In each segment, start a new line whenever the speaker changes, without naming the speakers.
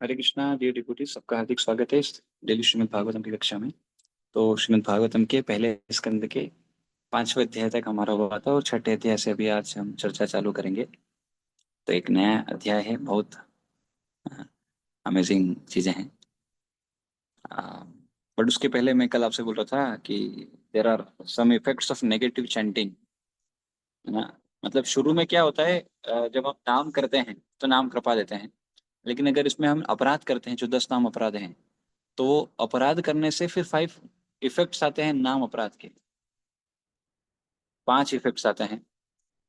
हरे Krishna dear devotee, सबका हार्दिक स्वागत है इस डेली श्रीमद् भागवतम की कक्षा में। तो श्रीमद् भागवतम के पहले स्कंद के 5वें अध्याय तक हमारा हुआ था और छठे अध्याय से अभी आज हम चर्चा चालू करेंगे। तो एक नया अध्याय है, बहुत अमेजिंग चीजें हैं। बट उसके पहले मैं कल आपसे बोल रहा था कि there are some effects of negative chanting, है ना। मतलब शुरू में क्या होता है, जब हम नाम करते हैं तो नाम कृपा देते हैं, लेकिन अगर इसमें हम अपराध करते हैं, जो 10 नाम अपराध हैं, तो वो अपराध करने से फिर 5 इफेक्ट्स आते हैं नाम अपराध के। 5 इफेक्ट्स आते हैं।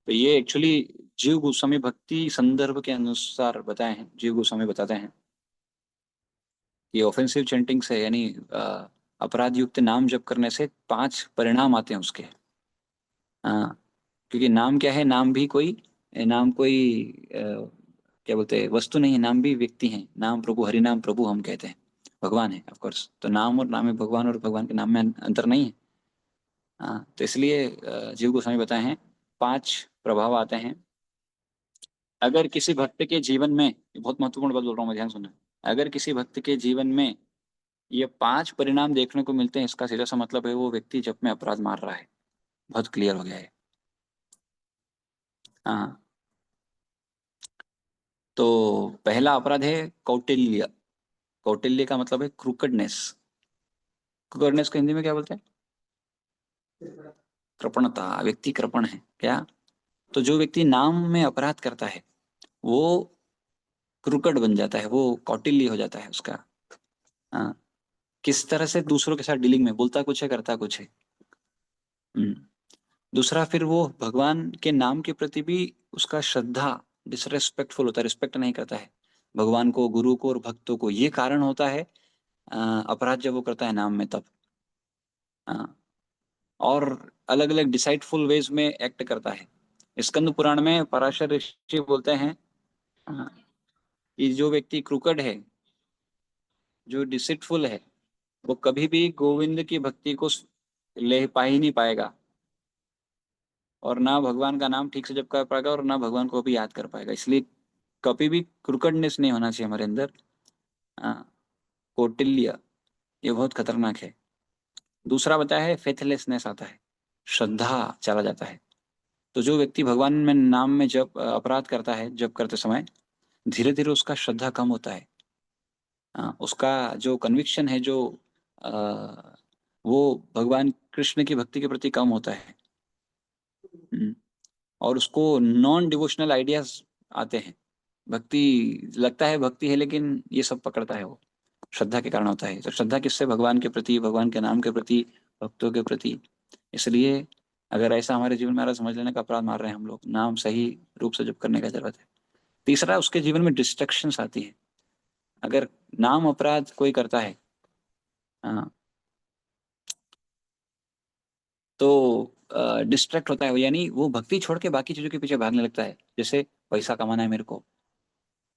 तो ये एक्चुअली जीव गोस्वामी भक्ति संदर्भ के अनुसार बताए हैं। जीव गोस्वामी बताते हैं कि ऑफेंसिव चैंटिंग से, यानी अपराध युक्त नाम जप करने से 5 परिणाम आते हैं उसके। क्योंकि नाम क्या है, नाम कोई क्या बोलते हैं, वस्तु नहीं है, नाम भी व्यक्ति है। नाम प्रभु, हरि नाम प्रभु हम कहते हैं, भगवान है ऑफ कोर्स। तो नाम और नाम में भगवान, और भगवान के नाम में अंतर नहीं है। हाँ, तो इसलिए जीव गोस्वामी बताए हैं 5 प्रभाव आते हैं अगर किसी भक्त के जीवन में। ये बहुत महत्वपूर्ण बात बोल रहा हूँ मैं, ध्यान सुनना। अगर किसी भक्त के जीवन में ये 5 परिणाम देखने को मिलते हैं, इसका सीधा सा मतलब है वो व्यक्ति जप में अपराध मार रहा है। बहुत क्लियर हो गया है। हाँ, तो पहला अपराध है कौटिल्य। कौटिल्य का मतलब है क्रूकडनेस। क्रूकडनेस को हिंदी में क्या बोलते हैं? कृपणता। व्यक्ति कृपण है क्या? तो जो व्यक्ति नाम में अपराध करता है वो क्रूकड बन जाता है, वो कौटिल्य हो जाता है उसका। हाँ, किस तरह से दूसरों के साथ डीलिंग में, बोलता कुछ है करता कुछ है। हम्म। दूसरा, फिर वो भगवान के नाम के प्रति भी उसका श्रद्धा डिसरेस्पेक्टफुल होता है, रिस्पेक्ट नहीं करता है भगवान को, गुरु को और भक्तों को। ये कारण होता है अपराध जब वो करता है नाम में, तब। हाँ, और अलग अलग डिसाइडफुल वेज में एक्ट करता है। स्कंद पुराण में पराशर ऋषि बोलते हैं हाँ, कि जो व्यक्ति क्रूकड है, जो डिसिटफुल है, वो कभी भी गोविंद की भक्ति को ले पा ही नहीं पाएगा, और ना भगवान का नाम ठीक से जप कर पाएगा और ना भगवान को भी याद कर पाएगा। इसलिए कभी भी क्रूकडनेस नहीं होना चाहिए हमारे अंदर। हाँ, कौटिल्य, ये बहुत खतरनाक है। दूसरा बताया है फेथलेसनेस आता है, श्रद्धा चला जाता है। तो जो व्यक्ति भगवान में नाम में जब अपराध करता है, जब करते समय धीरे धीरे उसका श्रद्धा कम होता है। उसका जो कन्विक्शन है, जो अ, वो भगवान कृष्ण की भक्ति के प्रति कम होता है। हम्म, और उसको नॉन डिवोशनल आइडियाज आते हैं। भक्ति लगता है भक्ति है, लेकिन ये सब पकड़ता है वो, श्रद्धा के कारण होता है। तो श्रद्धा किससे? भगवान के प्रति, भगवान के नाम के प्रति, भक्तों के प्रति। इसलिए अगर ऐसा हमारे जीवन में आ रहा, समझ लेने का अपराध मार रहे हैं हम लोग, नाम सही रूप से जप करने का जरूरत है। तीसरा, उसके जीवन में डिस्ट्रक्शंस आती है। अगर नाम अपराध कोई करता है, हाँ, तो डिस्ट्रैक्ट होता है वो, यानी वो भक्ति छोड़ के बाकी चीजों के पीछे भागने लगता है। जैसे पैसा कमाना है मेरे को,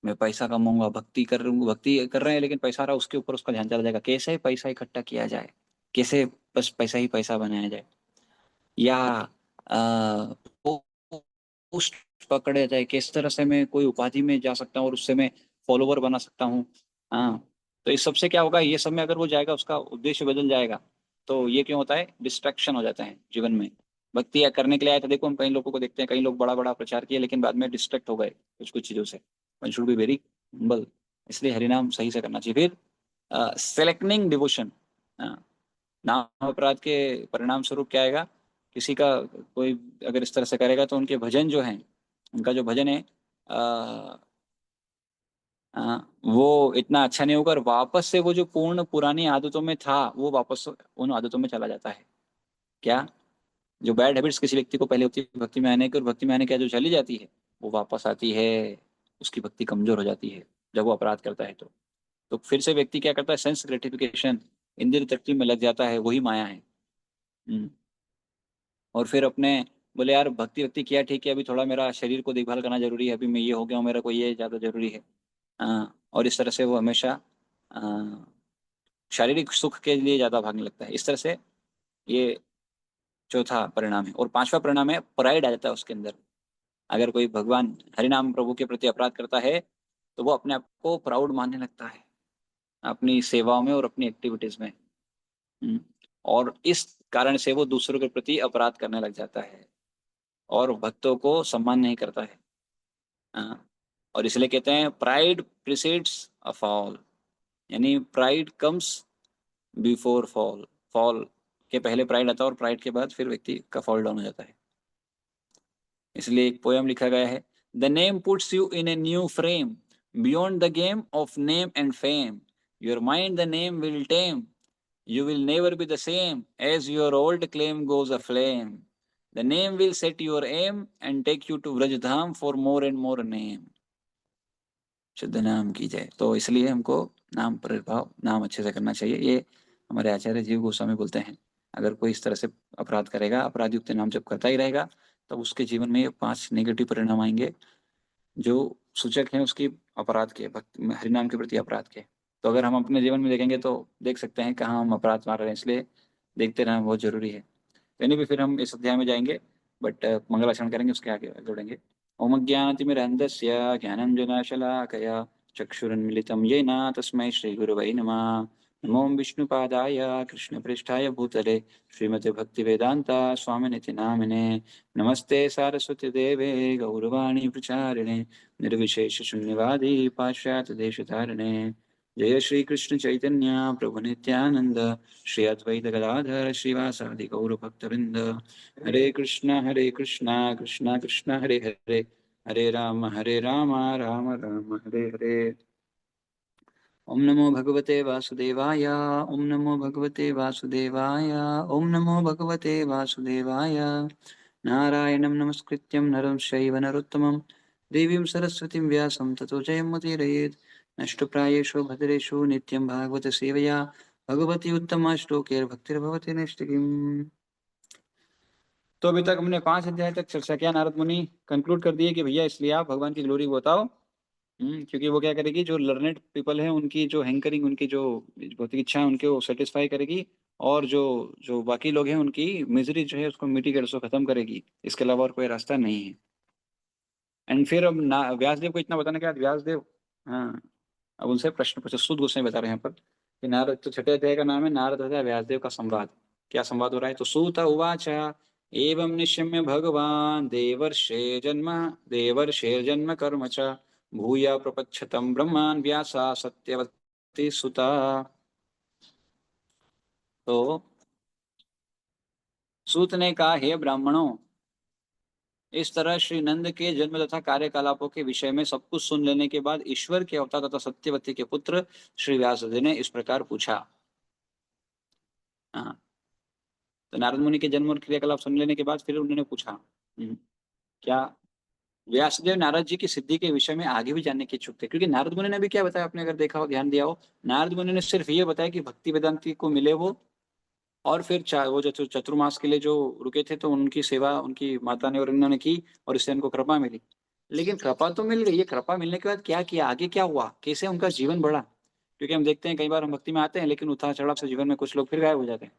मैं पैसा कमाऊंगा, भक्ति कर रहा हूँ, भक्ति कर रहे हैं लेकिन पैसा आ रहा है, उसके ऊपर उसका ध्यान चला जाएगा, कैसे पैसा इकट्ठा किया जाए, कैसे बस पैसा ही पैसा बनाया जाए, या पोस्ट पकड़े जाए, किस तरह से मैं कोई उपाधि में जा सकता हूँ और उससे मैं फॉलोवर बना सकता हूँ। हाँ, तो इस सबसे क्या होगा, ये सब में अगर वो जाएगा, उसका उद्देश्य बदल जाएगा। तो ये क्यों होता है? डिस्ट्रैक्शन हो जाता है जीवन में। भक्ति या करने के लिए आए थे, देखो हम कई लोगों को देखते हैं, कई लोग बड़ा बड़ा प्रचार किए लेकिन बाद में डिस्ट्रैक्ट हो गए कुछ कुछ चीजों से। One should be very humble. इसलिए हरिनाम सही से करना चाहिए। फिर सेलेक्टिंग डिवोशन। नाम अपराध के परिणाम स्वरूप क्या आएगा? किसी का कोई अगर इस तरह से करेगा तो उनके भजन जो हैं, उनका जो भजन है वो इतना अच्छा नहीं होगा, और वापस से वो जो पूर्ण पुरानी आदतों में था वो वापस उन आदतों में चला जाता है। क्या? जो बैड हैबिट्स किसी व्यक्ति को पहले होती है भक्ति में आने की, और भक्ति में आने के बाद जो चली जाती है वो वापस आती है, उसकी भक्ति कमजोर हो जाती है जब वो अपराध करता है। तो फिर से व्यक्ति क्या करता है? सेंस ग्रेटिफिकेशन, इंद्रिय तृप्ति में लग जाता है, वही माया है। हम्म। और फिर अपने बोले यार भक्ति भक्ति किया ठीक है, अभी थोड़ा मेरा शरीर को देखभाल करना जरूरी है, अभी मैं ये हो गया हूँ, मेरा को ये ज्यादा जरूरी है। और इस तरह से वो हमेशा अ, शारीरिक सुख के लिए ज्यादा भागने लगता है। इस तरह से ये चौथा परिणाम है। और पांचवा परिणाम है प्राइड आ जाता है उसके अंदर। अगर कोई भगवान हरिनाम प्रभु के प्रति अपराध करता है तो वो अपने आप को प्राउड मानने लगता है अपनी सेवाओं में और अपनी एक्टिविटीज में। हम्म, और इस कारण से वो दूसरों के प्रति अपराध करने लग जाता है और भक्तों को सम्मान नहीं करता है। हाँ, और इसलिए कहते हैं प्राइड प्रिसीड्स अ फॉल, यानी pride comes before fall. Fall के पहले प्राइड आता है और प्राइड के बाद फिर व्यक्ति का फॉल डाउन हो जाता है। इसलिए एक पोयम लिखा गया है, the name puts you in a new frame beyond the game of name and fame, your mind the name will time, you will never be the same as your old claim goes aflame. The name will set your aim and take you to Vrajdham for more and more name. शुद्ध नाम की जय। तो इसलिए हमको नाम प्रभाव, नाम अच्छे से करना चाहिए। ये हमारे आचार्य जीव गोस्वामी बोलते हैं, अगर कोई इस तरह से अपराध करेगा, अपराध युक्त नाम जब करता ही रहेगा, तब उसके जीवन में ये 5 नेगेटिव परिणाम आएंगे जो सूचक हैं उसकी अपराध के, भक्त हरिनाम के प्रति अपराध के। तो अगर हम अपने जीवन में देखेंगे तो देख सकते हैं कहाँ हम अपराध मार रहे हैं, इसलिए देखते रहना बहुत जरूरी है। तो यानी भी फिर हम इस अध्याय में जाएंगे, बट मंगलाचरण करेंगे, उसके आगे जोड़ेंगे। ओम ज्ञानतिमिरन्धस्य ज्ञानञ्जनशलाकया चक्षुरुन्मिलितं येन तस्मै श्रीगुरवे नमः। नमो विष्णुपादाय कृष्णप्रेष्ठाय भूतले श्रीमते भक्तिवेदान्ता स्वामिनिति नामिने। नमस्ते सारस्वती देवे गौरवाणी प्रचारिणे निर्विशेष शून्यवादी पाश्चात्य देशधारिणे। जय श्री कृष्ण चैतन्य प्रभु नित्यानंद श्री अद्वैत गदाधर श्रीवासादि गौर भक्तवृंद। हरे कृष्णा कृष्णा कृष्णा हरे हरे, हरे राम राम राम हरे हरे। ओम नमो भगवते वासुदेवाय, ओम नमो भगवते वासुदेवाय, ओम नमो भगवते वासुदेवाय। नारायणं नमस्कृत्यं नरं चैव नरोत्तमं देवीं सरस्वतीं व्यासं ततो जयमुदीरयेत्। नष्टप्रायेषु भद्रेषु नित्यं भागवत सेवया भगवती उत्तमा श्लोकैर्भक्तिर्भवति नैष्टिकीम्। तो अभी तक हमने 5 अध्याय तक चर्चा किया। नारद मुनि कंक्लूड कर दिए कि भैया इसलिए आप भगवान की ग्लोरी बताओ। क्योंकि वो क्या करेगी, जो लर्नेड पीपल है उनकी जो हैंकरिंग, उनकी जो भौतिक इच्छा है उनके वो सेटिस्फाई करेगी, और जो जो बाकी लोग हैं उनकी मिजरी जो है उसको मिटिगेट, उसको खत्म करेगी। इसके अलावा और कोई रास्ता नहीं है। एंड फिर अब व्यासदेव को इतना बताने के बाद व्यासदेव, हाँ, अब उनसे प्रश्न पूछे। सूत गोस्वामी बता रहे हैं यहाँ पर कि नारद, तो छठे अध्याय का नाम है नारद तथा व्यासदेव का संवाद। क्या संवाद हो रहा है? तो सूत उवाच एवं निशम्य भगवान देवर्षे जन्म कर्म च भूया प्रपच्छतम ब्रह्मान् व्यासा सत्यवती सुता। तो सूत ने कहा, हे ब्राह्मणों, इस तरह श्री नंद के जन्म तथा कार्यकलापों के विषय में सब कुछ सुन लेने के बाद ईश्वर के अवतार तथा सत्यवती के पुत्र श्री व्यासदेव ने इस प्रकार पूछा। हाँ, तो नारद मुनि के जन्म और क्रियाकलाप सुन लेने के बाद फिर उन्होंने पूछा, क्या? व्यासदेव नारद जी की सिद्धि के विषय में आगे भी जानने के इच्छुक थे, क्योंकि नारद मुनि ने भी क्या बताया, आपने अगर देखा हो, ध्यान दिया हो, नारद मुनि ने सिर्फ ये बताया कि भक्ति वेदांति को मिले वो, और फिर वो जो चतुर्मास के लिए जो रुके थे तो उनकी सेवा उनकी माता ने और इन्होंने की, और इससे उनको कृपा मिली। लेकिन कृपा तो मिल गई, ये कृपा मिलने के बाद क्या किया, आगे क्या हुआ, कैसे उनका जीवन बढ़ा? क्योंकि हम देखते हैं कई बार हम भक्ति में आते हैं लेकिन उतार चढ़ाव से जीवन में कुछ लोग फिर गायब हो जाते हैं।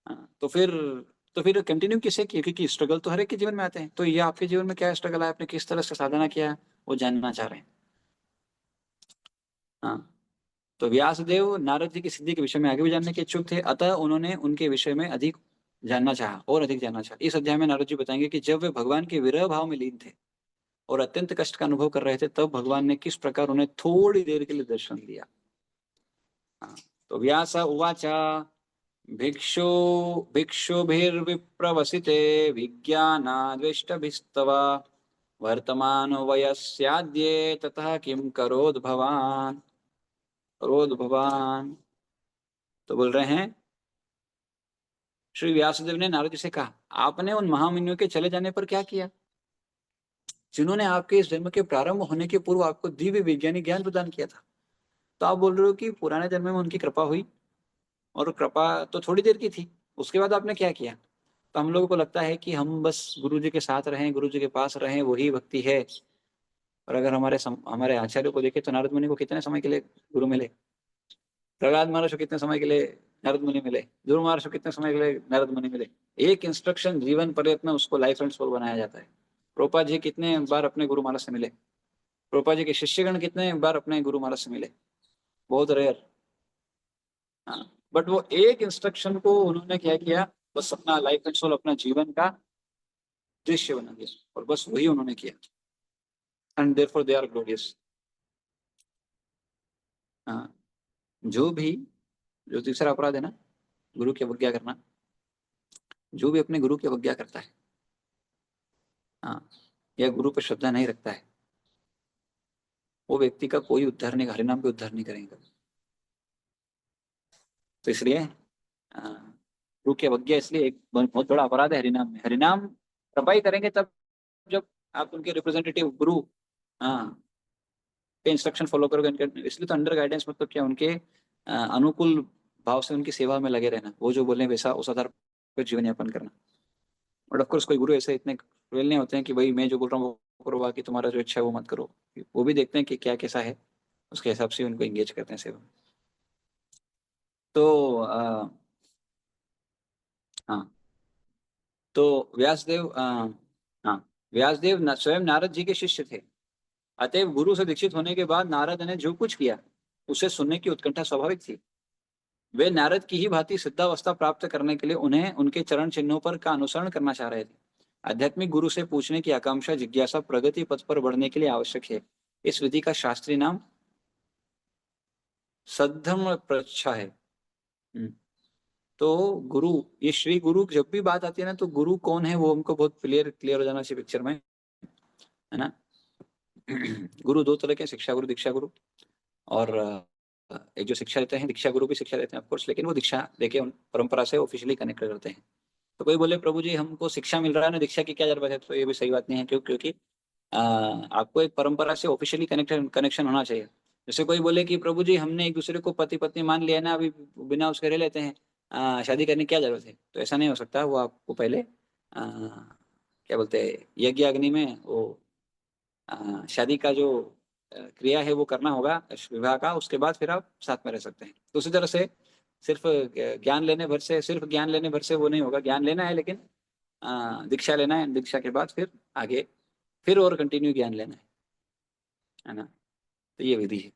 हाँ, तो फिर कंटिन्यू किसे किया, क्योंकि स्ट्रगल तो हर एक के जीवन में आते हैं। तो ये आपके जीवन में क्या स्ट्रगल है, आपने किस तरह से साधना किया है, वो जानना चाह रहे हैं। हाँ, तो व्यासदेव नारद जी की सिद्धि के विषय में आगे भी जानने के इच्छुक थे, अतः उन्होंने उनके विषय में अधिक जानना चाहा और अधिक जानना चाहा। इस अध्याय में नारद जी बताएंगे कि जब वे भगवान के विरह भाव में लीन थे और अत्यंत कष्ट का अनुभव कर रहे थे, तब भगवान ने किस प्रकार उन्हें थोड़ी देर के लिए दर्शन दिया। हाँ, तो व्यास उवाच भिक्षु भिक्षुभिर्विप्रवसिते विज्ञानाद्वेष्टभिस्तव वर्तमान वयस्याद्ये ततः किं करोद भवान। तो बोल रहे हैं, श्री व्यासदेव ने नारद जी से कहा, आपने उन महामुनियों के चले जाने पर क्या किया जिन्होंने आपके इस जन्म के प्रारंभ होने के पूर्व आपको दिव्य वैज्ञानिक ज्ञान प्रदान किया था? तो आप बोल रहे हो कि पुराने जन्म में उनकी कृपा हुई, और कृपा तो थोड़ी देर की थी, उसके बाद आपने क्या किया? तो हम लोगों को लगता है कि हम बस गुरु जी के साथ रहें, गुरु जी के पास रहें, वही भक्ति है। और अगर हमारे आचार्य को देखें तो नारद मुनि को कितने समय के लिए गुरु मिले, प्रहलाद महाराज को कितने समय के लिए नारद मुनि मिले, ध्रुव महाराज को कितने समय के लिए नारद मुनि मिले। एक इंस्ट्रक्शन जीवन पर्यंत में उसको लाइफ एंड सोल बनाया जाता है। प्रोपा जी कितने बार अपने गुरु महाराज से मिले, प्रभुपाद जी के शिष्यगण कितने बार अपने गुरु महाराज से मिले? बहुत रेयर। हाँ, बट वो एक इंस्ट्रक्शन को उन्होंने क्या किया, बस अपना लाइफ एंड सोल, अपना जीवन का दृश्य बना दिया, और बस वही उन्होंने किया, and therefore they are glorious. हाँ, जो भी, जो तीसरा अपराध है ना, गुरु की अवज्ञा करना, जो भी अपने गुरु की अवज्ञा करता है, हाँ, या गुरु पर श्रद्धा नहीं रखता है, वो व्यक्ति का कोई उद्धार नहीं, हरिनाम भी उद्धार नहीं करेंगे। तो इसलिए गुरु की अवज्ञा इसलिए एक बहुत बड़ा अपराध है हरिनाम में। हरिनाम कृपाई करेंगे तब जब आप उनके रिप्रेजेंटेटिव गुरु, हाँ, के इंस्ट्रक्शन फॉलो करोगे उनके, इसलिए तो अंडर गाइडेंस मतलब क्या, उनके अनुकूल भाव से उनकी सेवा में लगे रहना, वो जो बोले वैसा उस आधार पर जीवन यापन करना। बट ऑफकोर्स कोई गुरु ऐसे इतने क्रूएल नहीं होते हैं कि भाई मैं जो बोल रहा हूँ वो करो, बाकी तुम्हारा जो इच्छा है वो मत करो। वो भी देखते हैं कि क्या कैसा है, उसके हिसाब से उनको एंगेज करते हैं सेवा में। तो हाँ, तो व्यासदेव, हाँ, व्यासदेव स्वयं नारद जी के शिष्य थे। अतएव गुरु से दीक्षित होने के बाद नारद ने जो कुछ किया उसे सुनने की उत्कंठा स्वाभाविक थी। वे नारद की ही भांति सिद्धावस्था प्राप्त करने के लिए उन्हें उनके चरण चिन्हों पर का अनुसरण करना चाह रहे थे। आध्यात्मिक गुरु से पूछने की आकांक्षा, जिज्ञासा प्रगति पथ पर बढ़ने के लिए आवश्यक है। इस विधि का शास्त्रीय नाम सद्धर्म प्रच्छा है। तो गुरु, ये श्री गुरु जब भी बात आती है ना, तो गुरु कौन है वो हमको बहुत क्लियर क्लियर हो जाना चाहिए पिक्चर में, है ना। गुरु दो तरह के, शिक्षा गुरु, दीक्षा गुरु। और एक जो शिक्षा देते हैं, दीक्षा गुरु भी शिक्षा देते हैं ऑफकोर्स, लेकिन वो दीक्षा देके उन परंपरा से ऑफिशियली कनेक्ट करते हैं। तो कोई बोले प्रभु जी हमको शिक्षा मिल रहा है ना, दीक्षा की क्या जरूरत है, तो ये भी सही बात नहीं है। क्योंकि आपको एक परंपरा से ऑफिशियली कनेक्शन होना चाहिए। जैसे कोई बोले कि प्रभु जी हमने एक दूसरे को पति पत्नी मान लिया ना, अभी बिना उसके रह लेते हैं, शादी करने की क्या जरूरत है, तो ऐसा नहीं हो सकता। वो आपको पहले क्या बोलते हैं, यज्ञ अग्नि में वो शादी का जो क्रिया है वो करना होगा, विवाह का, उसके बाद फिर आप साथ में रह सकते हैं। तो उसी तरह से सिर्फ ज्ञान लेने भर से, सिर्फ ज्ञान लेने भर से वो नहीं होगा, ज्ञान लेना है लेकिन दीक्षा लेना है, दीक्षा के बाद फिर आगे फिर और कंटिन्यू ज्ञान लेना है ना। तो ये विधि है।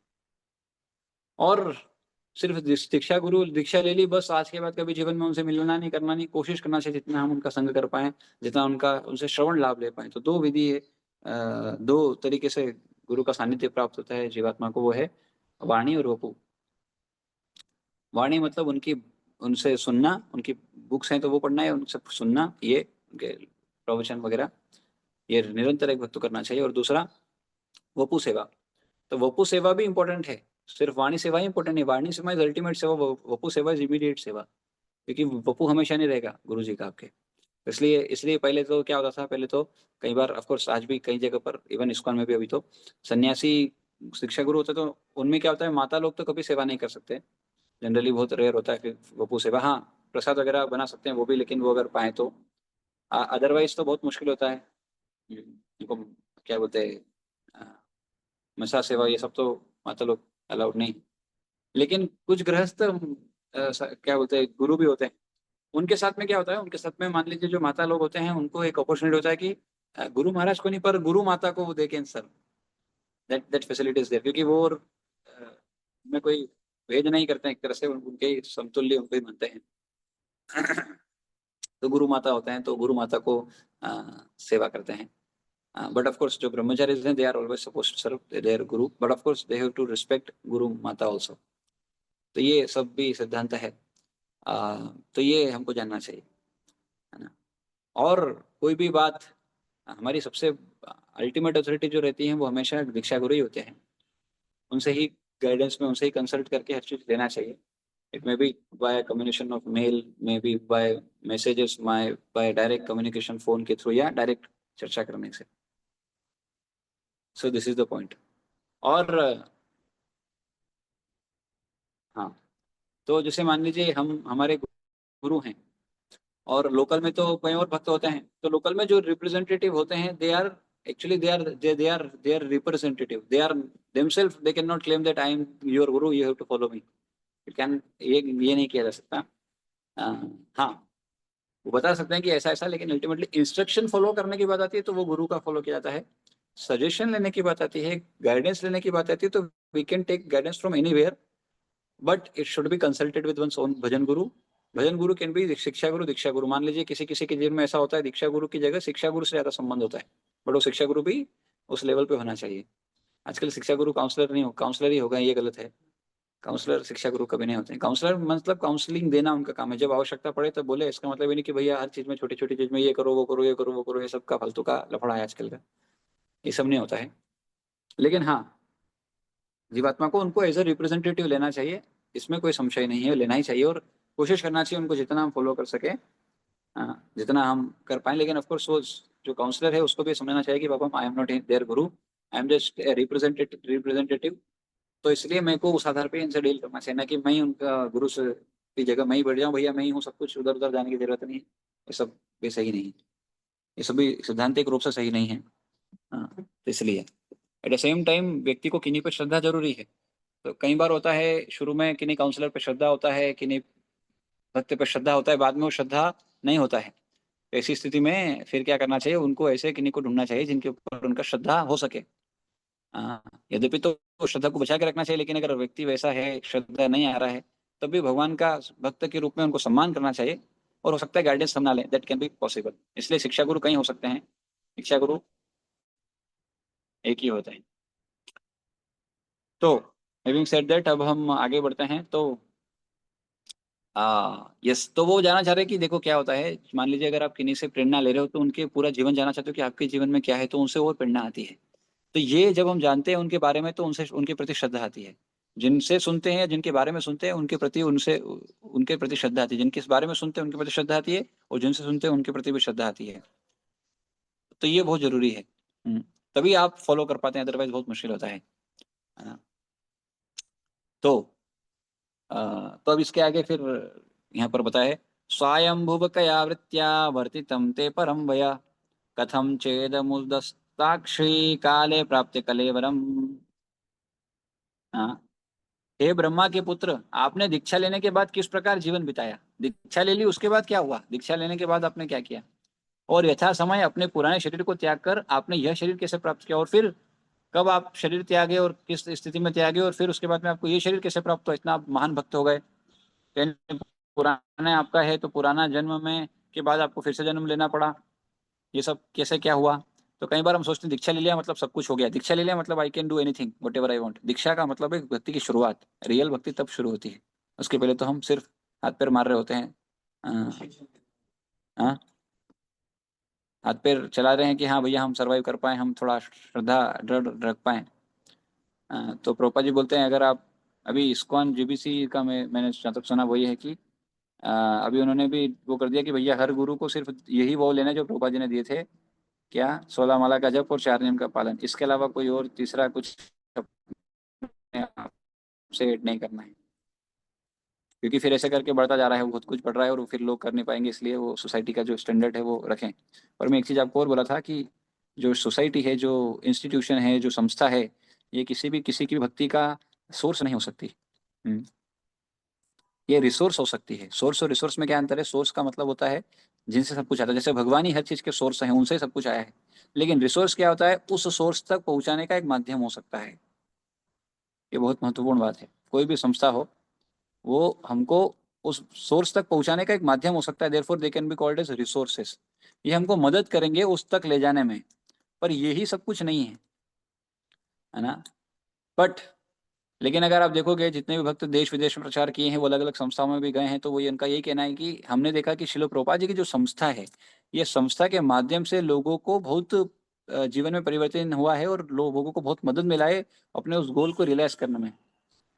और सिर्फ दीक्षा गुरु दीक्षा ले ली बस, आज के बाद कभी जीवन में उनसे मिलना नहीं, करना नहीं, कोशिश करना चाहिए जितना हम उनका संग कर पाए, जितना उनका उनसे श्रवण लाभ ले पाए। तो दो विधि है, दो तरीके से गुरु का सानिध्य प्राप्त होता है जीवात्मा को, वो है वाणी और वपु। वाणी मतलब उनकी, उनसे सुनना, उनकी बुक्स हैं तो वो पढ़ना है, उनसे सुनना, ये उनके प्रवचन वगैरह, ये निरंतर एक भक्त को करना चाहिए। और दूसरा वपु सेवा। तो वपु सेवा भी इंपॉर्टेंट है, सिर्फ वाणी सेवा ही इंपॉर्टेंट है। वाणी सेवा इज अल्टीमेट सेवा, वपु सेवा इज इमीडिएट सेवा। क्योंकि वपु हमेशा नहीं रहेगा गुरु जी का आपके। इसलिए इसलिए पहले तो क्या होता था, पहले तो कई बार, ऑफ कोर्स आज भी कई जगह पर, इवन इस्कॉन में भी अभी तो सन्यासी शिक्षा गुरु होते, तो उनमें क्या होता है, माता लोग तो कभी सेवा नहीं कर सकते, जनरली बहुत रेयर होता है फिर वपु सेवा। हाँ, प्रसाद वगैरह बना सकते हैं वो भी, लेकिन वो अगर पाए तो, अदरवाइज तो बहुत मुश्किल होता है। उनको क्या बोलते हैं, मसा सेवा ये सब तो माता लोग अलाउड नहीं। लेकिन कुछ गृहस्थ क्या बोलते हैं, गुरु भी होते हैं, उनके साथ में क्या होता है, उनके साथ में मान लीजिए जो माता लोग होते हैं, उनको एक अपॉर्चुनिटी होता है कि गुरु महाराज को नहीं पर गुरु माता को वो they can serve, that that facility is there. क्योंकि वो और में कोई भेद नहीं करते हैं, एक तरह से उनके ही समतुल्य उनको ही मानते हैं। तो गुरु माता होते हैं, तो गुरु माता को सेवा करते हैं। बट ऑफ कोर्स जो ब्रह्मचारी हैं, they are always suppose to serve their guru, but of course they have to respect guru mata also. तो ये सब भी सिद्धांत है। तो ये हमको जानना चाहिए, है ना। और कोई भी बात, हमारी सबसे अल्टीमेट अथॉरिटी जो रहती है वो हमेशा दीक्षा गुरु ही होते हैं। उनसे ही गाइडेंस में, उनसे ही कंसल्ट करके हर चीज लेना चाहिए। It may be by communication of mail, may be by messages, by direct communication phone के थ्रू, या डायरेक्ट चर्चा करने से। So this is the point. और हाँ, तो जैसे मान लीजिए हम, हमारे गुरु हैं, और लोकल में तो कई और भक्त होते हैं, तो लोकल में जो रिप्रेजेंटेटिव होते हैं, they are actually they are representative, they are themselves, they can not claim that I am your guru, you have to follow me. It can, ये नहीं किया जा सकता। हाँ, वो बता सकते हैं कि ऐसा ऐसा, लेकिन अल्टीमेटली इंस्ट्रक्शन फॉलो करने की बात आती है तो वो गुरु का फॉलो किया जाता है। सजेशन लेने की बात आती है, गाइडेंस लेने की बात आती है, तो we can take guidance from anywhere, but it should be consulted with one's own bhajan guru. Bhajan Guru can be शिक्षा गुरु, दीक्षा गुरु। मान लीजिए किसी किसी के जीवन में ऐसा होता है, दीक्षा गुरु की जगह शिक्षा गुरु से ज्यादा संबंध होता है, बट वो शिक्षा गुरु भी उस लेवल पे होना चाहिए। आजकल शिक्षा गुरु काउंसलर नहीं हो, काउंसलर ही होगा, ये गलत है। काउंसलर शिक्षा गुरु कभी नहीं होते हैं। काउंसलर मतलब काउंसलिंग देना उनका काम है, जब आवश्यकता पड़े तब बोले। इसका मतलब ये नहीं कि भैया हर चीज में, छोटी छोटी चीज में ये करो वो करो ये करो वो करो, ये सब का फालतू का लफड़ा है आजकल का, ये सब नहीं होता है। लेकिन हाँ, जीवात्मा को उनको एज ए रिप्रेजेंटेटिव लेना चाहिए, इसमें कोई संशय नहीं है, लेना ही चाहिए। और कोशिश करना चाहिए उनको जितना हम फॉलो कर सके, जितना हम कर पाए। लेकिन ऑफकोर्स वो जो काउंसलर है उसको भी समझना चाहिए कि बाबा I am not there Guru, I am just representative. तो इसलिए मेरे को उस आधार पे इनसे डील करना चाहिए, ना कि मैं ही उनका गुरु से की जगह मैं ही बैठ जाऊँ, भैया मैं ही हूँ सब कुछ, उधर उधर जाने की जरूरत नहीं है। ये सब भी सही नहीं है, ये सब भी सिद्धांतिक रूप से सही नहीं है। तो इसलिए एट द सेम टाइम व्यक्ति को किन्हीं पर श्रद्धा जरूरी है। तो कई बार होता है शुरू में किन्हीं काउंसलर पर श्रद्धा होता है, किन्हीं भक्त पर श्रद्धा होता है, बाद में वो श्रद्धा नहीं होता है। ऐसी स्थिति में फिर क्या करना चाहिए, उनको ऐसे किन्हीं को ढूंढना चाहिए जिनके ऊपर उनका श्रद्धा हो सके। यद्यपि तो श्रद्धा को बचा के रखना चाहिए, लेकिन अगर व्यक्ति वैसा है, श्रद्धा नहीं आ रहा है, तब भी भगवान का भक्त के रूप में उनको सम्मान करना चाहिए। और हो सकता है गाइडेंस हम ना लें, दैट कैन बी पॉसिबल। इसलिए शिक्षा गुरु कई हो सकते हैं, शिक्षा गुरु एक ही होता है। तो हैविंग सेड दैट, अब हम आगे बढ़ते हैं। तो यस, तो वो जानना चाह रहे हैं कि देखो क्या होता है, मान लीजिए अगर आप किन्हीं से प्रेरणा ले रहे हो तो उनके पूरा जीवन जानना चाहते हो कि आपके जीवन में क्या है, तो उनसे और प्रेरणा आती है। तो ये जब हम जानते हैं उनके बारे में, तो उनसे उनके प्रति श्रद्धा आती है। जिनसे सुनते हैं या जिनके बारे में सुनते हैं उनके प्रति उनसे उनके प्रति श्रद्धा आती है, जिनके इस बारे में सुनते हैं उनके प्रति श्रद्धा आती है, और जिनसे सुनते हैं उनके प्रति भी श्रद्धा आती है। तो ये बहुत जरूरी है। तभी आप फॉलो कर पाते हैं, अदरवाइज बहुत मुश्किल होता है। हाँ, तो तो अब इसके आगे फिर यहाँ पर बताए, स्वायंभुवकया वृत्त्या वर्तितं ते परम वया, कथम चेदमुदस्ताक्षी काले प्राप्त कलेवरम। हाँ, हे ब्रह्मा के पुत्र, आपने दीक्षा लेने के बाद किस प्रकार जीवन बिताया? दीक्षा ले ली, उसके बाद क्या हुआ? दीक्षा लेने के बाद आपने क्या किया? और यथा समय अपने पुराने शरीर को त्याग कर आपने यह शरीर कैसे प्राप्त किया? और फिर कब आप शरीर त्यागे और किस स्थिति में त्यागे, और फिर उसके बाद में आपको ये शरीर कैसे प्राप्त हुआ? इतना आप महान भक्त हो गए। यानी पुराना आपका है तो पुराना जन्म में के बाद आपको फिर से जन्म लेना पड़ा, ये सब कैसे क्या हुआ? तो कई बार हम सोचते हैं दीक्षा ले लिया मतलब सब कुछ हो गया, दीक्षा ले लिया मतलब I can do anything whatever I want. दीक्षा का मतलब है भक्ति की शुरुआत, रियल भक्ति तब शुरू होती है। उसके पहले तो हम सिर्फ हाथ पैर मार रहे होते हैं। हाँ, हाथ पैर चला रहे हैं कि हाँ भैया हम सरवाइव कर पाए, हम थोड़ा श्रद्धा दृढ़ रख पाए। तो प्रोपा जी बोलते हैं, अगर आप अभी इस्कॉन जीबीसी का मैंने जहाँ तक सुना वही है कि अभी उन्होंने भी वो कर दिया कि भैया हर गुरु को सिर्फ यही वो लेना जो प्रोपा जी ने दिए थे, क्या 16 माला का जप और 4 नियम का पालन, इसके अलावा कोई और तीसरा कुछ अपने आप से ऐड नहीं करना है। क्योंकि फिर ऐसे करके बढ़ता जा रहा है, वो बहुत कुछ बढ़ रहा है और फिर लोग कर नहीं पाएंगे, इसलिए वो सोसाइटी का जो स्टैंडर्ड है वो रखें। और मैं एक चीज़ आपको और बोला था कि जो सोसाइटी है, जो इंस्टीट्यूशन है, जो संस्था है, ये किसी की भी भक्ति का सोर्स नहीं हो सकती। हम्म, ये रिसोर्स हो सकती है। सोर्स और रिसोर्स में क्या अंतर है? सोर्स का मतलब होता है जिनसे सब कुछ आता है, जैसे भगवान ही हर चीज के सोर्स हैं, उनसे ही सब कुछ आया है। लेकिन रिसोर्स क्या होता है? उस सोर्स तक पहुंचाने का एक माध्यम हो सकता है। ये बहुत महत्वपूर्ण बात है। कोई भी संस्था हो, वो हमको उस सोर्स तक पहुंचाने का एक माध्यम हो सकता है, therefore they can be called as resources. ये हमको मदद करेंगे उस तक ले जाने में, पर यही सब कुछ नहीं है ना। बट लेकिन अगर आप देखोगे जितने भी भक्त देश विदेश में प्रचार किए हैं, वो अलग अलग संस्थाओं में भी गए हैं, तो वो इनका यही कहना है कि हमने देखा कि शिल प्रोपा जी की जो संस्था है, ये संस्था के माध्यम से लोगों को बहुत जीवन में परिवर्तन हुआ है, और लोगों को बहुत मदद मिला है अपने उस गोल को रियलाइज करने में।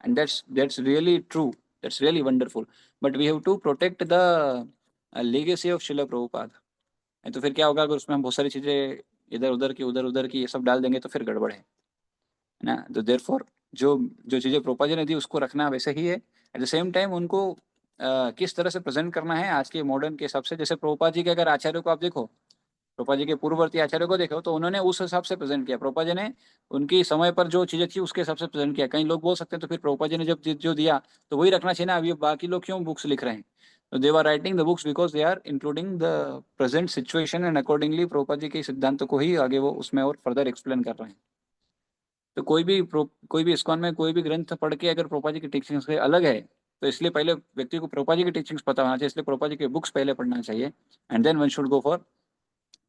And that's really true, that's really wonderful. But we have to protect the legacy of Srila Prabhupada. तो फिर क्या होगा, अगर उसमें हम बहुत सारी चीजें इधर उधर की ये सब डाल देंगे तो फिर गड़बड़ है ना। तो देयरफॉर जो जो चीज़ें प्रोपा जी ने दी उसको रखना वैसे ही है। एट द सेम टाइम उनको किस तरह से प्रेजेंट करना है आज के मॉडर्न के हिसाब से। जैसे प्रोपा जी के अगर आचार्यों को आप देखो, प्रोपा जी के पूर्ववर्ती आचार्यों को देखो, तो उन्होंने उस हिसाब से प्रेजेंट किया। प्रोपा जी ने उनकी समय पर जो चीज़ें थी उसके हिसाब से प्रेजेंट किया। कई लोग बोल सकते हैं तो फिर प्रोपा जी ने जब जो दिया तो वही रखना चाहिए ना, अभी बाकी लोग क्यों बुक्स लिख रहे हैं? So they were writing the books because they are including the present situation and accordingly Prabhupada ji के सिद्धांतों को ही आगे वो उसमें और फर्दर एक्सप्लेन कर रहे हैं। तो कोई भी इस्कॉन में कोई भी ग्रंथ पढ़ के अगर प्रभुपाद जी की टीचिंग्स से अलग है तो इसलिए पहले व्यक्ति को प्रभुपाद जी की टीचिंग्स पता होना चाहिए, इसलिए प्रभुपाद जी के बुक्स पहले पढ़ना चाहिए and then one should go for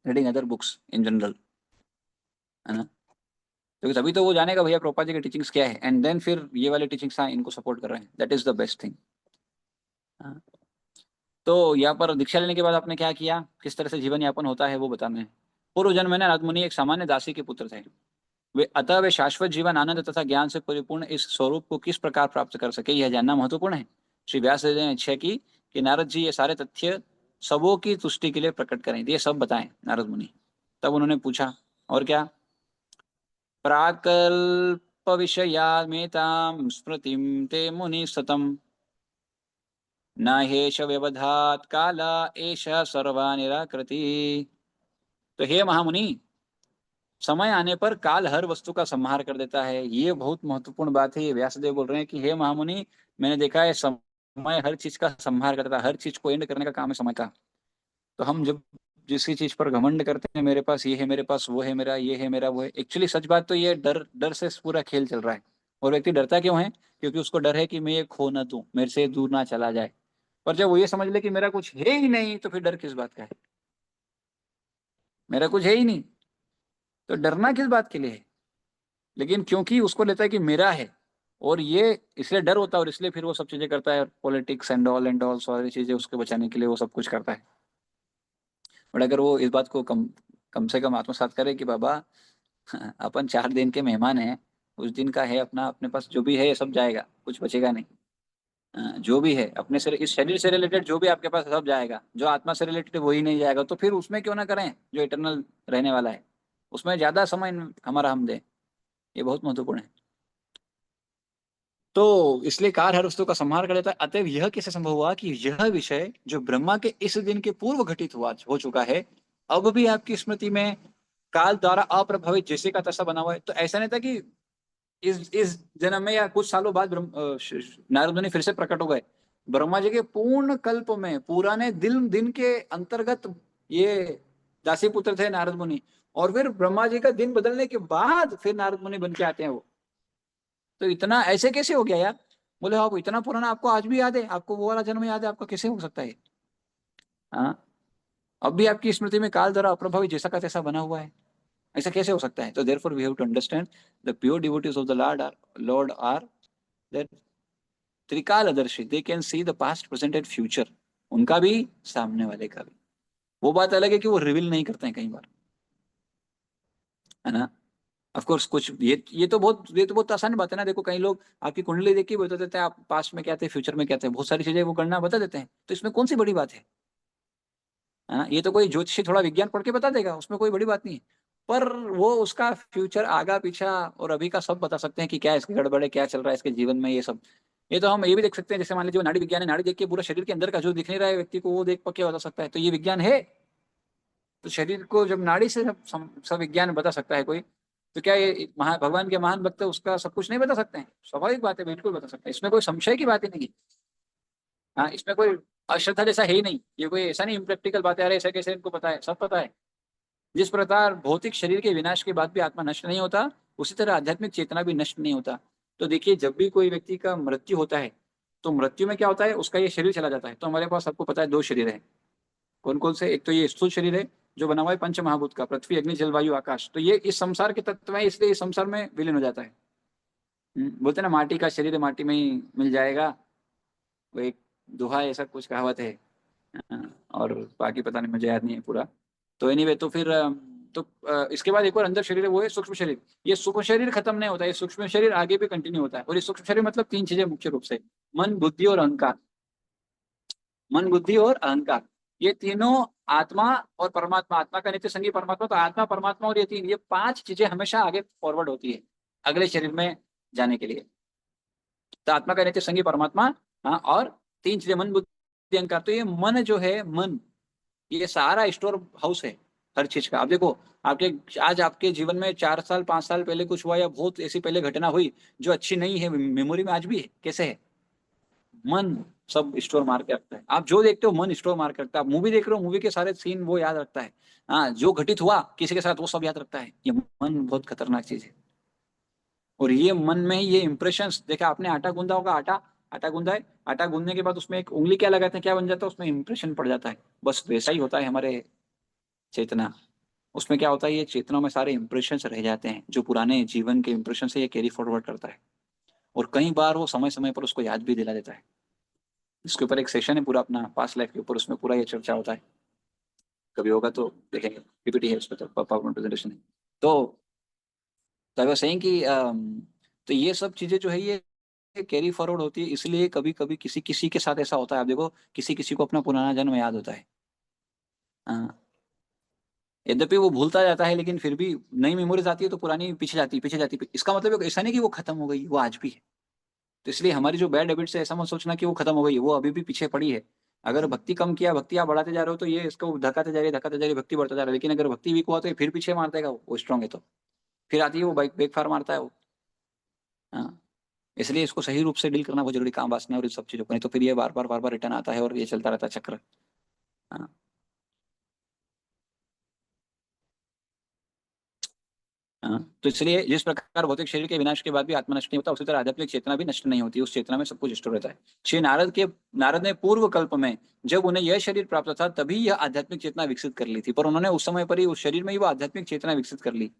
reading other books in general, है ना। तो तभी तो वो जानेगा भैया प्रभुपाद जी की टीचिंग्स क्या है एंड देन फिर ये वाले टीचिंग्स इनको सपोर्ट कर रहे हैं, that is the best thing. तो यहाँ पर दीक्षा लेने के बाद आपने क्या किया, किस तरह से जीवन यापन होता है वो बताना है। पूर्व जन्म में नारद मुनि एक सामान्य दासी के पुत्र थे। वे शाश्वत जीवन आनंद तथा ज्ञान से परिपूर्ण इस स्वरूप को किस प्रकार प्राप्त कर सके यह जानना महत्वपूर्ण है। श्री व्यास जी ने इच्छा की कि नारद जी ये सारे तथ्य सबों की तुष्टि के लिए प्रकट करें, ये सब बताएं नारद मुनि। तब उन्होंने पूछा और क्या, प्राकल्प विषयामेतां स्मृतिं ते मुनि सतम न हेष व्यवधात काला एष सर्वा निराकृति। तो हे महामुनि, समय आने पर काल हर वस्तु का संहार कर देता है। ये बहुत महत्वपूर्ण बात है। ये व्यासदेव बोल रहे हैं कि हे महामुनि, मैंने देखा है समय हर चीज का संहार करता है, हर चीज को एंड करने का काम है समय का। तो हम जब जिसकी चीज पर घमंड करते हैं, मेरे पास ये है, मेरे पास वो है, मेरा ये है, मेरा वो है, एक्चुअली सच बात तो ये डर डर से पूरा खेल चल रहा है। और व्यक्ति डरता क्यों है? क्योंकि उसको डर है कि मैं ये खो ना दूं, मेरे से दूर ना चला जाए। पर जब वो ये समझ ले कि मेरा कुछ है ही नहीं, तो फिर डर किस बात का है? मेरा कुछ है ही नहीं तो डरना किस बात के लिए है? लेकिन क्योंकि उसको लेता है कि मेरा है, और ये इसलिए डर होता है, और इसलिए फिर वो सब चीजें करता है, पॉलिटिक्स एंड ऑल सारी चीजें उसको बचाने के लिए वो सब कुछ करता है। बट अगर वो इस बात को कम से कम आत्मसात करे कि बाबा अपन 4 दिन के मेहमान हैं, उस दिन का है अपना, अपने पास जो भी है ये सब जाएगा, कुछ बचेगा नहीं। जो भी है अपने से, इस शरीर से रिलेटेड जो भी आपके पास सब जाएगा, जो आत्मा से रिलेटेड वही नहीं जाएगा। तो फिर उसमें क्यों ना करें जो इटरनल रहने वाला है, उसमें ज्यादा समय हमारा हम दें। ये बहुत महत्वपूर्ण है। तो इसलिए कार हर वस्तु का संहार कर लेता है। अतएव यह कैसे संभव हुआ कि यह विषय जो ब्रह्मा के इस दिन के पूर्व घटित हुआ हो चुका है, अब भी आपकी स्मृति में काल द्वारा अप्रभावित जैसे का तैसा बना हुआ है। तो ऐसा नहीं था कि इस जन्म में या कुछ सालों बाद नारद मुनि फिर से प्रकट हो गए। ब्रह्मा जी के पूर्ण कल्प में, पुराने दिन दिन के अंतर्गत ये दासी पुत्र थे नारद मुनि, और फिर ब्रह्मा जी का दिन बदलने के बाद फिर नारद मुनि बन के आते हैं वो। तो इतना ऐसे कैसे हो गया यार? बोले आप इतना पुराना आपको आज भी याद है, आपको वो वाला जन्म याद है, आपका कैसे हो सकता है? हाँ, अब भी आपकी स्मृति में काल द्वारा अप्रभावी जैसा का तैसा बना हुआ है, ऐसा कैसे हो सकता है? तो therefore we have to understand the pure devotees of the lord are that त्रिकालदर्शी, they can see the past present and future. उनका भी, सामने वाले का भी। वो बात अलग है कि वो रिवील नहीं करते हैं कई बार, है ना। ऑफ कोर्स कुछ ये तो बहुत आसान बात है ना। देखो कई लोग आपकी कुंडली देख के बता देते हैं आप पास्ट में क्या थे, फ्यूचर में क्या थे, बहुत सारी चीजें वो गणना बता देते हैं। तो इसमें कौन सी बड़ी बात है ना। ये तो कोई ज्योतिषी थोड़ा विज्ञान पढ़ के बता देगा, उसमें कोई बड़ी बात नहीं है। पर वो उसका फ्यूचर आगा पीछा और अभी का सब बता सकते हैं कि क्या इसके गड़बड़ है, क्या चल रहा है इसके जीवन में, ये सब। ये तो हम ये भी देख सकते हैं, जैसे मान लीजिए नाड़ी विज्ञान है, नाड़ी देख के पूरा शरीर के अंदर का जो दिख नहीं रहा है व्यक्ति को, वो देख पक्के बता सकता है। तो ये विज्ञान है। तो शरीर को जब नाड़ी से सब विज्ञान बता सकता है कोई, तो क्या ये भगवान के महान भक्त उसका सब कुछ नहीं बता सकते हैं? स्वाभाविक बात है, बिल्कुल बता सकते हैं, इसमें कोई संशय की बात ही नहीं है। हाँ, इसमें कोई अश्रद्धा जैसा है ही नहीं। ये कोई ऐसा नहीं इम्प्रैक्टिकल बात है, अरे ऐसा कैसे इनको पता है, सब पता है। जिस प्रकार भौतिक शरीर के विनाश के बाद भी आत्मा नष्ट नहीं होता, उसी तरह आध्यात्मिक चेतना भी नष्ट नहीं होता। तो देखिए, जब भी कोई व्यक्ति का मृत्यु होता है, तो मृत्यु में क्या होता है, उसका ये शरीर चला जाता है। तो हमारे पास सबको पता है 2 शरीर है। कौन कौन से? एक तो ये स्थूल शरीर है जो बना हुआ है पंच महाभूत का, पृथ्वी अग्नि जल वायु आकाश। तो ये इस संसार के तत्व है, इसलिए इस संसार में विलीन हो जाता है। बोलते हैं ना, माटी का शरीर माटी में ही मिल जाएगा, वो एक दोहा ऐसा कुछ कहावत है। और बाकी पता नहीं, मुझे याद नहीं है पूरा। तो एनीवे, तो फिर इसके बाद एक और अंदर शरीर है, वो है सूक्ष्म शरीर। ये सूक्ष्म शरीर खत्म नहीं होता है, ये सूक्ष्म शरीर आगे भी कंटिन्यू होता है। और ये सूक्ष्म शरीर मतलब 3 चीजें मुख्य रूप से, मन बुद्धि और अहंकार। मन बुद्धि और अहंकार, ये तीनों आत्मा और परमात्मा, आत्मा का नित्य संगी परमात्मा, तो आत्मा परमात्मा और ये 5 चीजें हमेशा आगे फॉरवर्ड होती है अगले शरीर में जाने के लिए। तो आत्मा का नित्य संगी परमात्मा, हाँ, और 3 चीजें मन बुद्धि अहंकार। तो ये मन जो है, मन ये सारा स्टोर हाउस है हर चीज का। आप देखो, आपके आज आपके जीवन में 4 साल 5 साल पहले कुछ हुआ, या बहुत ऐसी पहले घटना हुई जो अच्छी नहीं है, मेमोरी में आज भी है, कैसे है? मन सब स्टोर मार के रखता है। आप जो देखते हो मन स्टोर मार के रखता है। आप मूवी देख रहे हो, मूवी के सारे सीन वो याद रखता है। हाँ, जो घटित हुआ किसी के साथ वो सब याद रखता है। ये मन बहुत खतरनाक चीज है। और ये मन में ही ये इंप्रेशंस, देखा आपने आटा गूंदा होगा, आटा आटा गूंदा है, आटा गूंदने के बाद उसमें एक उंगली क्या लगाते हैं, क्या बन जाता है उसमें, इंप्रेशन पड़ जाता है। बस वैसा ही होता है हमारे चेतना। उसमें क्या होता है, ये चेतना में सारे इंप्रेशंस रह जाते हैं, जो पुराने जीवन के इंप्रेशन से ये कैरी फॉरवर्ड करता है। और कई बार वो समय समय पर उसको याद भी दिला देता है। इसके ऊपर एक सेशन है पूरा अपना पास्ट लाइफ के ऊपर, उसमें पूरा ये चर्चा होता है। कभी होगा तो देखेंगे, पीपीटी है उसमें, तो पावर प्रेजेंटेशन है। तो आई वाज सेइंग कि तो ये सब चीजें जो है ये कैरी फॉरवर्ड होती है। इसलिए कभी कभी किसी किसी के साथ ऐसा होता है, आप देखो किसी किसी को अपना पुराना जन्म याद होता है। हाँ, यद्यपि वो भूलता जाता है, लेकिन फिर भी नई मेमोरीज आती है तो पुरानी पीछे जाती है, पीछे जाती है। इसका मतलब ऐसा नहीं कि वो खत्म हो गई, वो आज भी है। तो इसलिए हमारी जो बैड हैबिट्स है, ऐसा मत सोचना कि वो खत्म हो गई है, वो अभी भी पीछे पड़ी है। अगर भक्ति कम किया, भक्ति आप बढ़ाते जा रहे हो, तो ये इसको धकाते जा रही है, धकाते जा रही है, भक्ति बढ़ता जा रहा है। लेकिन अगर भक्ति वीक हुआ तो ये फिर पीछे मार देगा, वो स्ट्रांग है तो फिर आती है वो बाइक बैक फार मारता है वो। हाँ, इसलिए इसको सही रूप से डील करना बहुत जरूरी, काम वासना और इस सब चीजों को, नहीं तो फिर ये बार बार रिटर्न आता है और ये चलता रहता है चक्र। हाँ। हाँ, तो इसलिए जिस प्रकार भौतिक शरीर के विनाश के बाद भी आत्मा नष्ट नहीं होता, उसी तरह आध्यात्मिक चेतना भी नष्ट नहीं होती। उस चेतना में सब कुछ स्टोर रहता है। श्री नारद ने पूर्व कल्प में जब उन्हें यह शरीर प्राप्त था, तभी यह आध्यात्मिक चेतना विकसित कर ली थी, पर उन्होंने उस समय पर ही उस शरीर में ही वो आध्यात्मिक चेतना विकसित कर ली।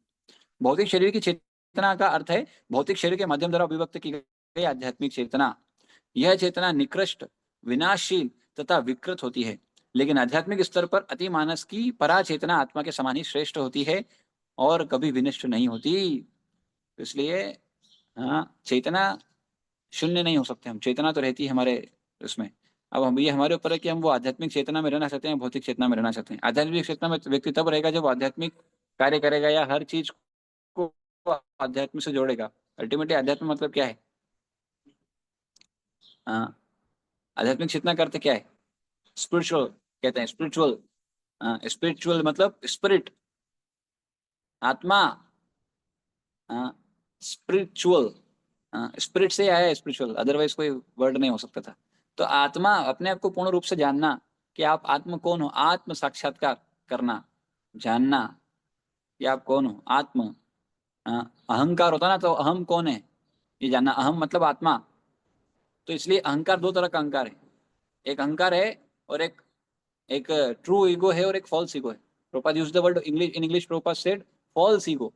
भौतिक शरीर की चेतना का अर्थ है भौतिक शरीर के माध्यम द्वारा अभिव्यक्त की गई आध्यात्मिक चेतना। यह चेतना निकृष्ट, विनाशशील तथा विकृत होती है, लेकिन आध्यात्मिक स्तर पर अति मानस की परा चेतना आत्मा के समान ही श्रेष्ठ होती है और कभी विनष्ट नहीं होती। तो इसलिए हाँ, चेतना शून्य नहीं हो सकते हम, चेतना तो रहती है हमारे उसमें। अब हम ये हमारे ऊपर है कि हम वो आध्यात्मिक चेतना में रहना चाहते हैं, भौतिक चेतना में रहना चाहते हैं। आध्यात्मिक चेतना में व्यक्ति तब रहेगा जब आध्यात्मिक कार्य करेगा या हर चीज को आध्यात्म से जोड़ेगा। अल्टीमेटली अध्यात्म मतलब क्या है? हाँ, आध्यात्मिक चेतना का अर्थ क्या है? स्पिरिचुअल कहते हैं, स्पिरिचुअल। स्पिरिचुअल मतलब स्पिरिट, आत्मा। हाँ, स्पिरिचुअल। स्पिरिट से आया है स्पिरिचुअल, अदरवाइज कोई वर्ड नहीं हो सकता था। तो आत्मा, अपने आप को पूर्ण रूप से जानना कि आप आत्म कौन हो, आत्म साक्षात्कार करना, जानना कि आप कौन हो। आत्म अहंकार होता ना, तो अहम कौन है ये जानना, अहम मतलब आत्मा। तो इसलिए अहंकार दो तरह का अहंकार है, एक अहंकार है और एक एक ट्रू ईगो है और एक फॉल्स ईगो है। Prabhupada use the word English, in English Prabhupada said false ego.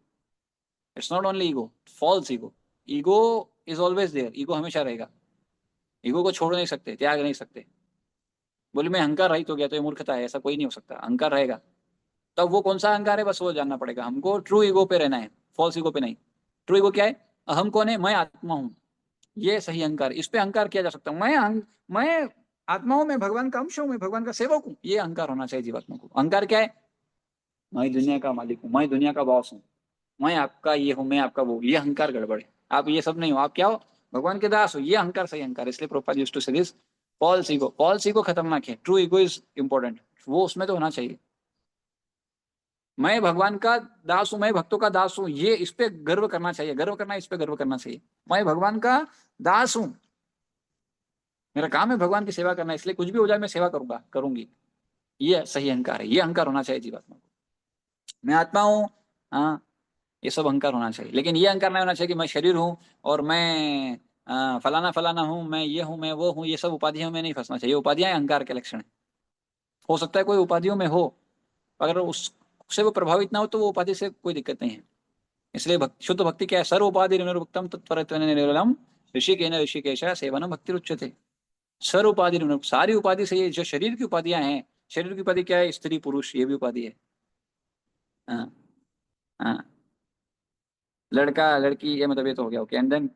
It's not only ego, false ego. Ego is always there, ego हमेशा रहेगा। ईगो को छोड़ नहीं सकते, त्याग नहीं सकते। बोले मैं अहंकार रहित हो गया तो ये मूर्खता है, ऐसा कोई नहीं हो सकता, अहंकार रहेगा। तब वो कौन सा अहंकार है, बस वो जानना पड़ेगा हमको। ट्रू ईगो पे रहना है, फॉल्स ईगो पे नहीं। ट्रू ईगो क्या है? अहम कौन है? मैं आत्मा हूँ, ये सही अहंकार। इस पे अहंकार किया जा सकता है। मैं आत्मा हूँ, मैं भगवान का अंश हूँ, मैं भगवान का सेवक हूँ, ये अहंकार होना चाहिए जीवात्मा को। अहंकार क्या है? मैं दुनिया का मालिक हूँ, मैं दुनिया का बॉस हूँ, मैं आपका ये हूँ, मैं आपका वो। ये अहंकार गड़बड़ है। आप ये सब नहीं हो, आप क्या हो? भगवान के दास हो। ये अहंकार सही अहंकार। इसलिए प्रोपाल used to say this false ego. False ego खतरनाक है, ट्रू ईगो इज इंपॉर्टेंट, वो उसमें तो होना चाहिए। मैं भगवान का दास हूं, मैं भक्तों का दास हूं, ये इस पे गर्व करना चाहिए, गर्व करना, इस पे गर्व करना चाहिए। मैं भगवान का दास हूं, मेरा काम है भगवान की सेवा करना, इसलिए कुछ भी हो जाए मैं सेवा करूंगा, करूंगी। ये सही अहंकार है, ये अहंकार होना चाहिए जीवात्मा को। मैं आत्मा हूँ, हाँ, ये सब अहंकार होना चाहिए। लेकिन ये अहंकार नहीं होना चाहिए कि मैं शरीर हूँ और मैं फलाना फलाना हूँ, मैं ये हूँ, मैं वो हूँ। ये सब उपाधियों में नहीं फंसना चाहिए, उपाधियां अहंकार के लक्षण है। हो सकता है कोई उपाधियों में हो, अगर उससे वो प्रभावित ना हो तो वो उपाधि से कोई दिक्कत नहीं है। इसलिए शुद्ध भक्ति क्या है? सर्व उपाधि निर्मुक्तम तत्परत्वेन निर्मलम ऋषिकेन ऋषिकेश सेवनम भक्ति उच्यते। सर्व उपाधि निर्मुक्त, सारी उपाधि से, ये जो शरीर की उपाधियां हैं, शरीर की उपाधि क्या है? स्त्री पुरुष, ये भी उपाधि है। हाँ। हाँ, लड़का लड़की, ये मतलब ये तो हो गया। ओके, एंड देन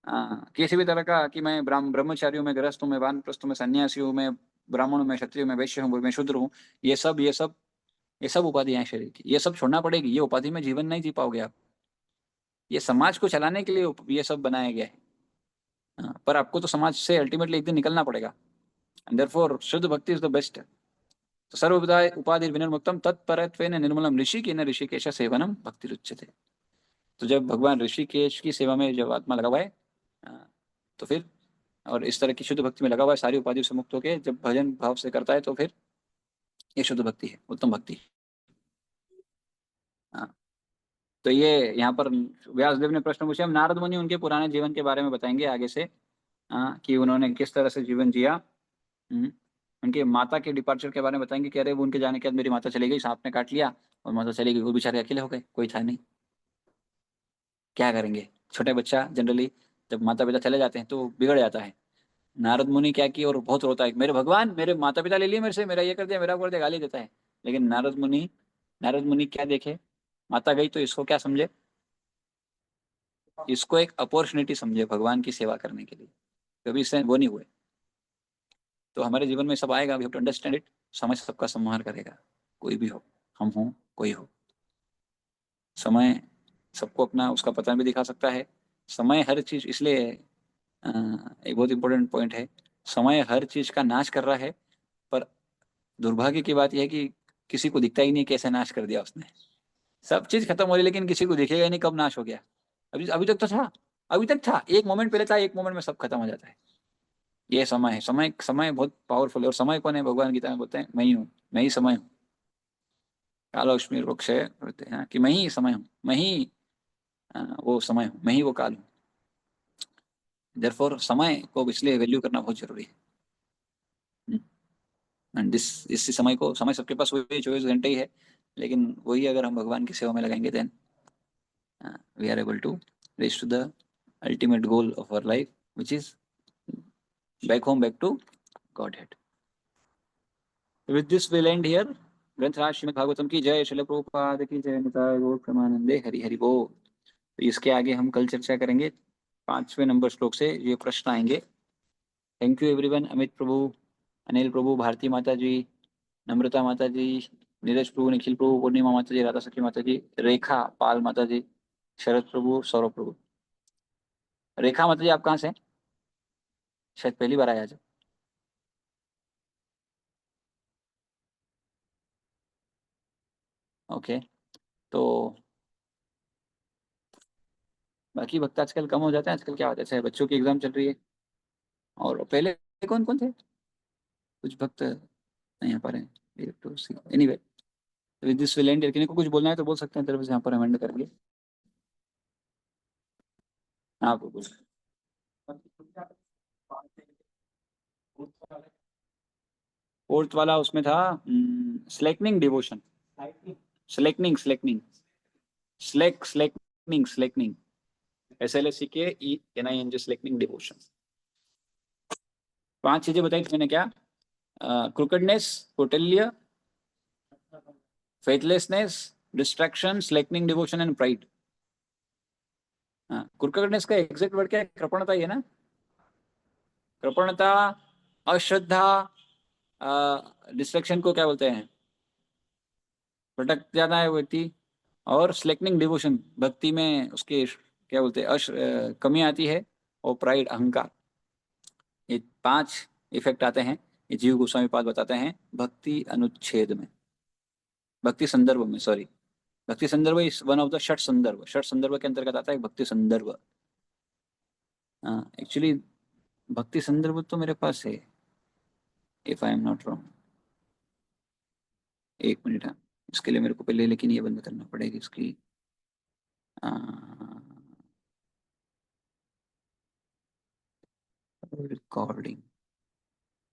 हाँ, किसी भी तरह का कि मैं ब्रह्मचारी हूँ, मैं गृहस्थ हूँ, मैं वानप्रस्थ हूँ, मैं सन्यासी हूँ, मैं ब्राह्मण हूँ, मैं क्षत्रिय हूँ, मैं वैश्य हूँ, मैं शूद्र हूँ। ये सब उपाधियां हैं शरीर की, ये सब छोड़ना पड़ेगी। ये उपाधि में जीवन नहीं जी पाओगे आप। ये समाज को चलाने के लिए ये सब बनाया गया है। हाँ, पर आपको तो समाज से अल्टीमेटली एक दिन निकलना पड़ेगा। देयरफॉर शुद्ध भक्ति इज द बेस्ट। तो सर्व उपाधि विनिर्मुक्तम तत्परत्वेन निर्मलम ऋषिकेन ऋषिकेश सेवनम भक्ति रुच्यते। तो जब भगवान ऋषिकेश की सेवा में जब आत्मा लगा हुआ है, हाँ, तो फिर और इस तरह की शुद्ध भक्ति में लगा हुआ है, सारी उपाधियों से मुक्त होकर जब भजन भाव से करता है तो फिर ये शुद्ध भक्ति है, उत्तम भक्ति। हाँ, तो ये यहाँ पर व्यासदेव ने प्रश्न पूछा। हम नारद मुनि उनके पुराने जीवन के बारे में बताएंगे आगे से। हाँ, कि उन्होंने किस तरह से जीवन जिया। हम्म, उनके माता के डिपार्चर के बारे में बताएंगे कि अरे वो उनके जाने के बाद मेरी माता चली गई, सांप ने काट लिया और माता चली गई, वो बेचारे अकेले हो गए, कोई था नहीं, क्या करेंगे। छोटे बच्चा जनरली जब माता पिता चले जाते हैं तो बिगड़ जाता है। नारद मुनि क्या किए, और बहुत रोता है, मेरे भगवान मेरे माता पिता ले लिए मेरे से, मेरा ये कर दिया, मेरा वो कर दिया, गाली देता है। लेकिन नारद मुनि क्या देखे, माता गई तो इसको क्या समझे, इसको एक अपॉर्चुनिटी समझे भगवान की सेवा करने के लिए, कभी इससे वो नहीं हुए। तो हमारे जीवन में सब आएगा, we have to understand it. समय सबका संहार करेगा, कोई भी हो, हम हो कोई हो। समय सबको अपना उसका पतन भी दिखा सकता है। समय हर चीज, इसलिए एक बहुत इंपॉर्टेंट पॉइंट है, समय हर चीज का नाश कर रहा है, पर दुर्भाग्य की बात यह है कि किसी को दिखता ही नहीं कैसे नाश कर दिया उसने। सब चीज खत्म हो रही लेकिन किसी को दिखेगा ही नहीं कब नाश हो गया। अभी अभी तक तो था, अभी तक था, एक मोमेंट पहले था, एक मोमेंट में सब खत्म हो जाता है। ये समय है, समय समय बहुत पावरफुल है। और समय कौन है, भगवान गीता में बोलते हैं मैं ही हूँ, मैं ही समय हूँ। काल अश्मीर वृक्ष है, बोलते हैं कि मैं ही समय हूँ, मैं ही वो समय हूँ, मैं ही वो काल हूँ। देयरफॉर समय को इसलिए वैल्यू करना बहुत जरूरी है। एंड दिस इस समय को, समय सबके पास वही 24 घंटे ही है, लेकिन वही अगर हम भगवान की सेवा में लगाएंगे then we are able to reach to the ultimate goal of our life, which is back home, back to Godhead. With this will end here. ग्रंथराज श्रीमद् भागवतम की जय, श्रील प्रभुपाद की जय, निताय गौर प्रेमानंदे, हरि हरि बोल। तो इसके आगे हम कल चर्चा करेंगे 5वें नंबर श्लोक से ये प्रश्न आएंगे। Thank you everyone. Amit Prabhu, Anil Prabhu, Bharati Mata ji, नम्रता माता जी, नीरज प्रभु, निखिल प्रभु, पूर्णिमा माता जी, राधा सखी माता जी, रेखा पाल माता जी, शरद प्रभु, सौरभ प्रभु। रेखा माता जी आप कहाँ से हैं? शायद पहली बार आया आज। ओके। तो बाकी भक्त आजकल कम हो जाते हैं, आजकल क्या होता है, जैसे बच्चों की एग्जाम चल रही है। और पहले कौन कौन थे, कुछ भक्त नहीं आ पा रहे हैं। Anyway, with this will and. किन्हीं को कुछ बोलना है तो बोल सकते हैं, तरफ से यहाँ पर अमेंड करेंगे। हाँ बोल। फोर्थ वाला उसमें था slackening devotion. Slackening slackening slackening SLACKENING, slackening devotion. 5 चीजें बताई थी मैंने, क्या? क्रुकेडनेस, कौटिल्य, faithlessness, distraction, slackening devotion and pride. Crookedness का एग्जैक्ट वर्ड क्या है? कृपणता ही है ना? कृपणता, अश्रद्धा, डिस्ट्रैक्शन को क्या बोलते हैं, भटक जाता है व्यक्ति। और स्लेकनिंग डिवोशन, भक्ति में उसके क्या बोलते हैं, कमी आती है। और प्राइड, अहंकार। ये 5 इफेक्ट आते हैं, ये जीव गोस्वामी पाद बताते हैं भक्ति अनुच्छेद में, भक्ति संदर्भ में, सॉरी। भक्ति संदर्भ इज वन ऑफ द षट संदर्भ, षट संदर्भ के अंतर्गत आता है भक्ति संदर्भ। एक्चुअली भक्ति संदर्भ तो मेरे पास है, if I am not wrong. एक मिनट, हाँ। इसके लिए मेरे को पहले लेकिन ये बंद करना पड़ेगी इसकी रिकॉर्डिंग।